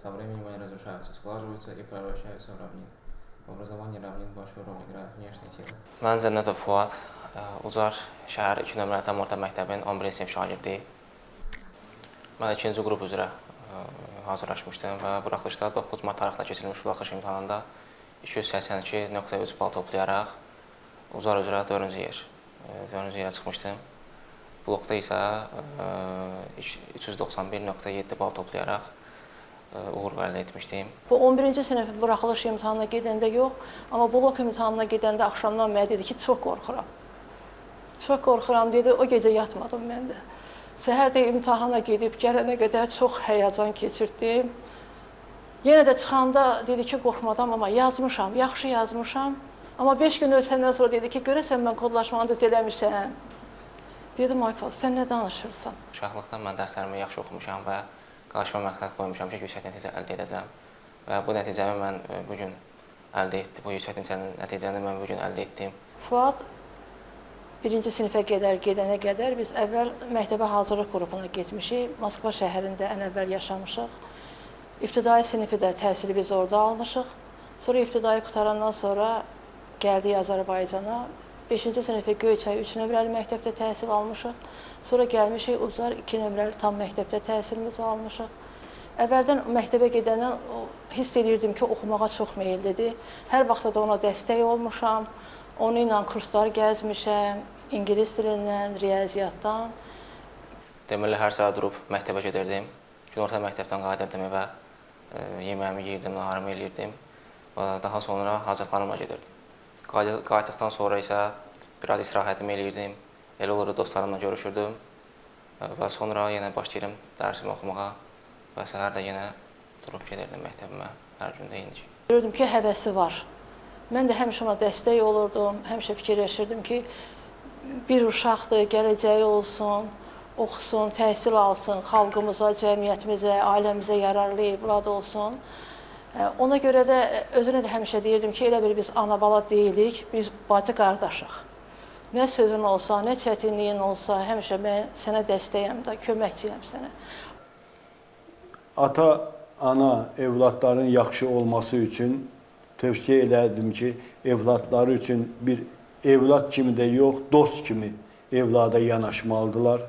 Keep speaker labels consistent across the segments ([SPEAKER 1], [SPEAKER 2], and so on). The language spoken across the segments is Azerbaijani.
[SPEAKER 1] Со временем они разрушаются, сглаживаются и превращаются в равнины. В образовании равнин большую роль играют внешние силы.
[SPEAKER 2] Mən Cənnətov Fuad, Ucar şəhər 2 nömrəli tam orta məktəbin 11-ci sinif şagirdi. Mən ikinci qrup üzrə hazırlaşmışdım və buraxılışda 9 mart tarixində keçirilmiş buraxılış imtahanında 282.3 bal toplayaraq Ucar üzrə 4-cü yerə çıxmışdım. Blokda isə 391.7 bal toplayaraq uğur əldə etmişdim.
[SPEAKER 3] Bu 11-ci sinif buraxılış imtahanına gedəndə yox, amma blok imtahanına gedəndə axşamdan mənə dedi ki, çox qorxuram. Çox qorxuram dedi, o gecə yatmadım mən də. Səhər də imtahana gedib gələnə qədər çox həyəcan keçirdim. Yenə də çıxanda dedi ki, qorxmadım, amma yazmışam, yaxşı yazmışam. Amma 5 gün ötəndən sonra dedi ki, görəsən mən kodlaşmanı düz eləmişəm. Dedim, ay Faz, sən nə danışırsan?
[SPEAKER 2] Uşaqlıqdan mən dərslərimi yaxşı oxumuşam və qarşıma məqsəd qoymuşam ki, yüksək nəticə əldə edəcəm. Və bu nəticəmi mən bugün əldə etdim. Bu yüksək nəticəni mən bugün əldə etdim.
[SPEAKER 3] Fuad 1-ci sinifə gedənə qədər biz əvvəl məktəbə hazırlıq qrupuna getmişik. Moskva şəhərində ən əvvəl yaşamışıq. İbtidai sinifi də təhsili biz orada almışıq. Sonra ibtidai qutarandan sonra gəldik Azərbaycana. 5-ci sinifə Göyçay 3 nömrəli məktəbdə təhsil almışıq. Sonra gəlmişik Ucar 2 nömrəli tam məktəbdə təhsilimizi almışıq. Əvvəldən məktəbə gedəndən hiss edirdim ki, oxumağa çox meyillidir. Hər vaxtda da ona dəstək olmuşam. Onu ilə kurslar gəzmişəm, ingilis dilindən, riyaziyyatdan.
[SPEAKER 2] Deməli, hər səhər durub məktəbə gedirdim. Günorta məktəbdən qayıdırdım evə, yeməyimi yeyirdim, naharımı eləyirdim və daha sonra hacatlarımla gedirdim. Qayıtdıqdan sonra isə biraz istirahətimi eləyirdim, elə olur dostlarımla görüşürdüm və sonra yenə başlayıram dərsimi oxumağa və səhər də yenə durub gedirdim məktəbimə hər gün deyincə.
[SPEAKER 3] Gördüm ki, həvəsi var. Mən də həmişə ona dəstək olurdum, həmişə fikirləşirdim ki, bir uşaqdır, gələcəyi olsun, oxusun, təhsil alsın, xalqımıza, cəmiyyətimizə, ailəmizə yararlı evlad olsun. Ona görə də özünə də həmişə deyirdim ki, elə bir biz ana-bala deyilik, biz bacı-qardaşıq. Nə sözün olsa, nə çətinliyin olsa, həmişə mən sənə dəstəyəm də, köməkçiyəm sənə.
[SPEAKER 4] Ata, ana, evladların yaxşı olması üçün tövsiyə elədim ki, evladları üçün bir evlad kimi də yox, dost kimi evlada yanaşmalıdırlar.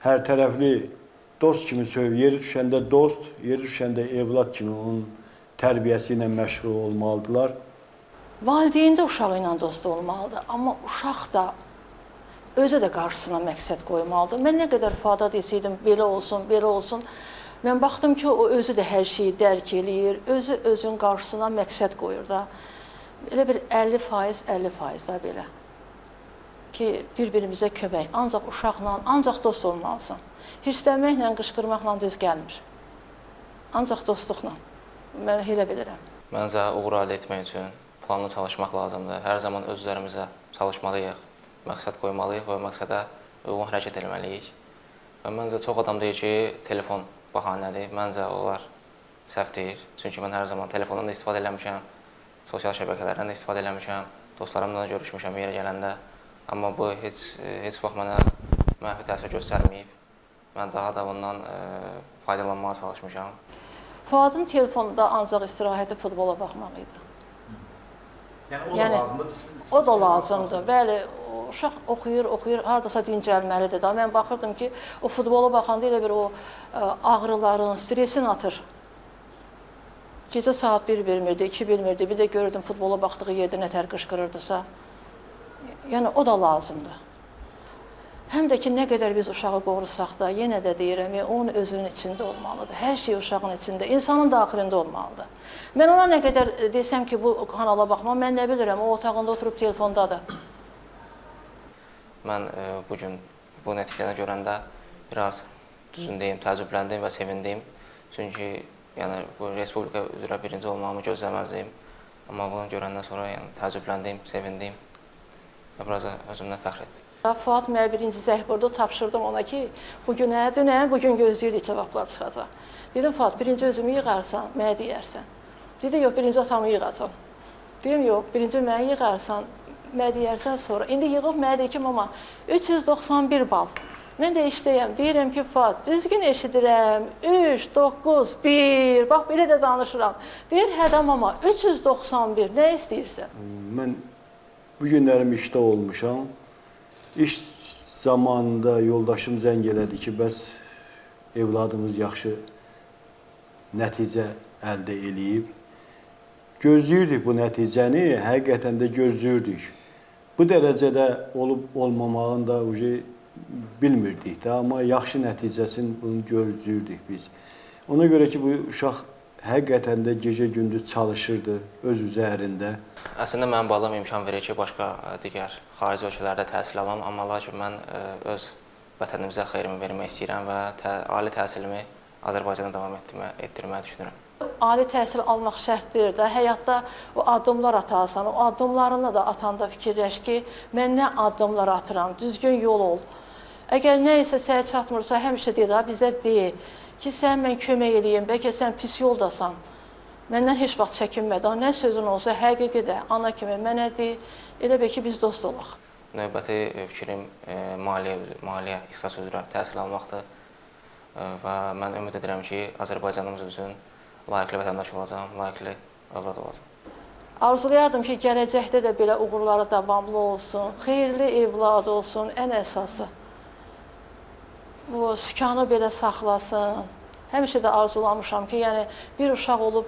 [SPEAKER 4] Hər tərəfli dost kimi yeri düşəndə dost, yeri düşəndə evlad kimi onun tərbiyəsi ilə məşğul olmalıdırlar.
[SPEAKER 3] Valideyn də uşağı ilə dost olmalıdır, amma uşaq da özü də qarşısına məqsəd qoymalıdır. Mən nə qədər Fuada desəydim, belə olsun, belə olsun, mən baxdım ki, o özü də hər şeyi dərk eləyir, özü özün qarşısına məqsəd qoyur da. Elə bir 50%, 50% da belə. Ki, bir-birimizə kömək, ancaq uşaqla, ancaq dost olmalısan. Hirslənməklə, qışqırmaqla düz gəlmir. Ancaq dostluqla. Mən elə bilirəm.
[SPEAKER 2] Məncə, uğur əldə etmək üçün planlı çalışmaq lazımdır. Hər zaman öz üzərimizə çalışmalıyıq, məqsəd qoymalıyıq və məqsədə uyğun hərəkət etməliyik. Və məncə, çox adam deyir ki, telefon bahanədir. Məncə, onlar səhv deyir. Çünki mən hər zaman telefondan da istifadə eləmişəm, sosial şəbəkələrdən də istifadə eləmişəm, dostlarımla da görüşmüşəm yerə gələndə. Amma bu heç vaxt mənə mənfi təsir göstərməyib. Mən daha da ondan faydalanmağa çalışmışam.
[SPEAKER 3] Fuadın telefonunda ancaq istirahəti futbola baxmaq idi.
[SPEAKER 5] Yəni, o da lazımdır, düşünürsünüz.
[SPEAKER 3] O da lazımdır, bəli. Uşaq oxuyur, haradasa dincəlməlidir da. Mən baxırdım ki, o futbola baxanda elə bir o ağrıların, stresin atır. Gecə saat 1 bilmirdi, 2 bilmirdi. Bir də görürdüm futbola baxdığı yerdə nətər qışqırırdısa. Yəni, o da lazımdır. Həm də ki, nə qədər biz uşağı qorusaq da, yenə də deyirəm, onun özünün içində olmalıdır. Hər şey uşağın içində, insanın daxilində olmalıdır. Mən ona nə qədər desəm ki, bu kanala baxma, mən nə bilirəm, o otağında oturub telefondadır.
[SPEAKER 2] Mən bugün bu nəticəni görəndə biraz düzündeyim, təəccübləndim və sevindim. Çünki bu Respublika üzrə birinci olmağımı gözləməzdim. Amma bunu görəndən sonra təəccübləndim, sevindim və biraz özümdən fəxr etdim.
[SPEAKER 3] Fuad mənə birinci zəng vurdu, tapşırdım ona ki, dünən, bugün gözləyirdik cavablar çıxacaq. Dedim, Fuad, birinci özümü yığarsan, mənə deyərsən. Dedi, yox, birinci atamı yığacam. Dedim, yox, birinci mənə yığarsan, mənə deyərsən sonra. İndi yığıb mənə deyir ki, mama, 391 bal. Mən də işləyəm, deyirəm ki, Fuad, düzgün eşidirəm, 3, 9, 1, bax belə də danışıram. Deyir, hə mama, 391, nə istəyirsən?
[SPEAKER 4] Mən bu günlərim işdə olmuşam. İş zamanında yoldaşım zəng elədi ki, bəs evladımız yaxşı nəticə əldə eləyib. Gözləyirdik bu nəticəni, həqiqətən də gözləyirdik. Bu dərəcədə olub-olmamağını da bilmirdik də, amma yaxşı nəticəsini bunu gözləyirdik biz. Ona görə ki, bu uşaq həqiqətən də gecə-gündüz çalışırdı öz üzərində.
[SPEAKER 2] Əslində mənim balam imkan verir ki, başqa digər xarici ölkələrdə təhsil alam, amma lakin mən öz vətənimizə xeyrimi vermək istəyirəm və ali təhsilimi Azərbaycanda davam etdirməyi düşünürəm.
[SPEAKER 3] Ali təhsil almaq şərtdir də, həyatda o addımlar atasan, o addımlarını da atanda fikirləş ki, mən nə addımlar atıram, düzgün yol ol. Əgər nə isə sənə çatmırsa, həmişə deyir, bizə deyil ki, sən mən kömək eləyim, bəlkə sən pis yoldasan. Məndən heç vaxt çəkinmədi, nə sözün olsa həqiqi də, ana kimi mənə deyil, elə bil ki, biz dost olaq.
[SPEAKER 2] Növbəti fikrim maliyyə ixtisas üzrə təhsil almaqdır və mən ümid edirəm ki, Azərbaycanımız üçün layiqli vətəndaş olacağam, layiqli övlad olacağam.
[SPEAKER 3] Arzulayardım ki, gələcəkdə də belə uğurları davamlı olsun, xeyirli evlad olsun, ən əsası. Bu sükanı belə saxlasın. Həmişə də arzulamışam ki, yəni bir uşaq olub,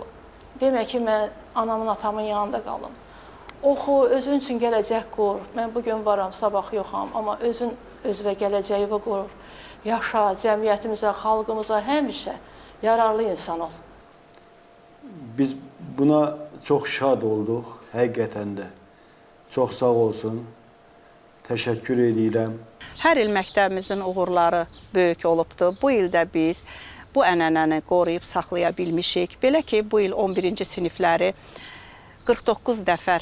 [SPEAKER 3] demək ki, mən anamın, atamın yanında qalım. Oxu, özün üçün gələcək qur. Mən bugün varam, sabah yoxam, amma özün özünə gələcəyi qurur. Yaşa, cəmiyyətimizə, xalqımıza həmişə yararlı insan ol.
[SPEAKER 4] Biz buna çox şad olduq, həqiqətən də. Çox sağ olsun, təşəkkür edirəm.
[SPEAKER 6] Hər il məktəbimizin uğurları böyük olubdur. Bu ildə biz bu ənənəni qoruyub saxlaya bilmişik. Belə ki, bu il 11-ci sinifləri 49 nəfər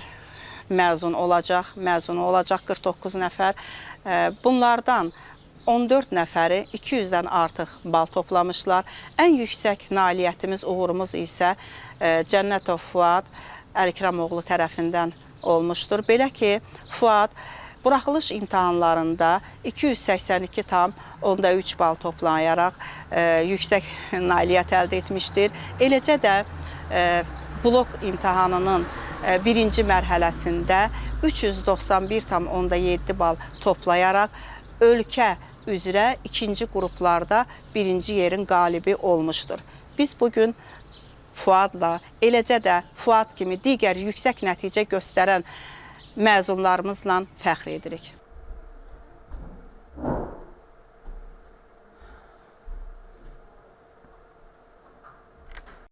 [SPEAKER 6] məzun olacaq 49 nəfər. Bunlardan 14 nəfəri 200-dən artıq bal toplamışlar. Ən yüksək nailiyyətimiz, uğurumuz isə Cənnətov Fuad Əlikramoğlu tərəfindən olmuşdur. Belə ki, Fuad buraxılış imtahanlarında 282,3 bal toplayaraq yüksək nailiyyət əldə etmişdir. Eləcə də blok imtahanının birinci mərhələsində 391,7 bal toplayaraq ölkə üzrə ikinci qruplarda birinci yerin qalibi olmuşdur. Biz bugün Fuadla, eləcə də Fuad kimi digər yüksək nəticə göstərən məzunlarımızla fəxr edirik.